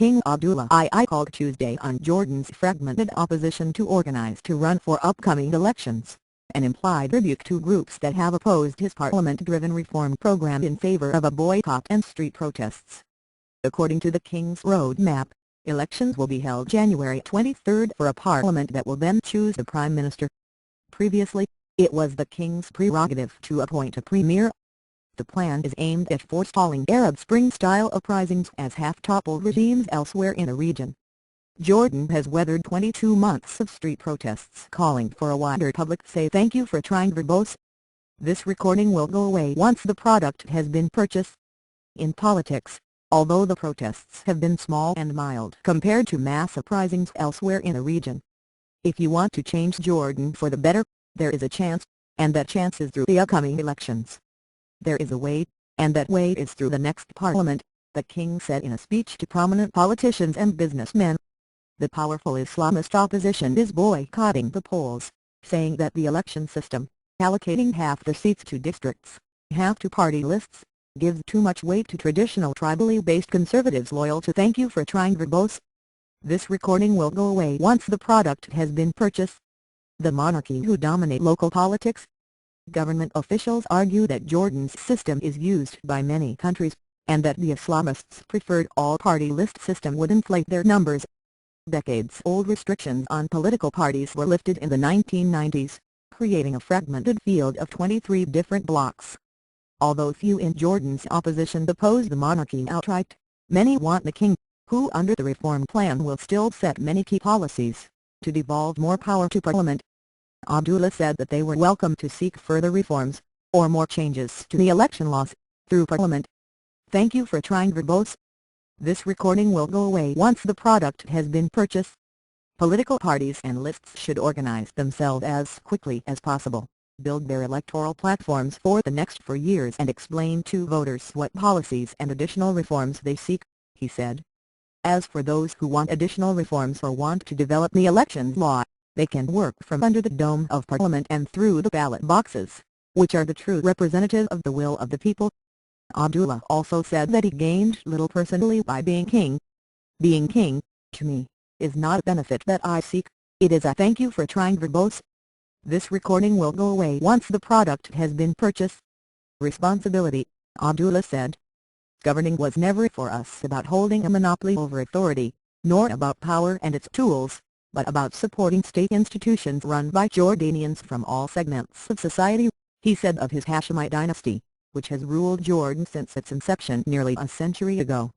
King Abdullah II called Tuesday on Jordan's fragmented opposition to organize to run for upcoming elections, an implied rebuke to groups that have opposed his parliament-driven reform program in favor of a boycott and street protests. According to the King's roadmap, elections will be held January 23 for a parliament that will then choose the Prime Minister. Previously, it was the King's prerogative to appoint a premier. The plan is aimed at forestalling Arab Spring-style uprisings as have-toppled regimes elsewhere in the region. Jordan has weathered 22 months of street protests calling for a wider public say thank you for trying verbose. This recording will go away once the product has been purchased. In politics, although the protests have been small and mild compared to mass uprisings elsewhere in the region, if you want to change Jordan for the better, there is a chance, and that chance is through the upcoming elections. There is a way, and that way is through the next parliament, the King said in a speech to prominent politicians and businessmen. The powerful Islamist opposition is boycotting the polls, saying that the election system, allocating half the seats to districts, half to party lists, gives too much weight to traditional tribally based conservatives loyal to thank you for trying verbose. This recording will go away once the product has been purchased. The monarchy who dominate local politics. Government officials argue that Jordan's system is used by many countries, and that the Islamists' preferred all-party list system would inflate their numbers. Decades-old restrictions on political parties were lifted in the 1990s, creating a fragmented field of 23 different blocs. Although few in Jordan's opposition oppose the monarchy outright, many want the king, who under the reform plan will still set many key policies, to devolve more power to parliament. Abdullah said that they were welcome to seek further reforms, or more changes to the election laws, through parliament. Thank you for trying verbose. This recording will go away once the product has been purchased. Political parties and lists should organize themselves as quickly as possible, build their electoral platforms for the next 4 years and explain to voters what policies and additional reforms they seek, he said. As for those who want additional reforms or want to develop the election law, they can work from under the dome of Parliament and through the ballot boxes, which are the true representative of the will of the people. Abdullah also said that he gained little personally by being king. Being king, to me, is not a benefit that I seek, it is a thank you for trying verbose. This recording will go away once the product has been purchased. Responsibility, Abdullah said. Governing was never for us about holding a monopoly over authority, nor about power and its tools, but about supporting state institutions run by Jordanians from all segments of society, he said of his Hashemite dynasty, which has ruled Jordan since its inception nearly a century ago.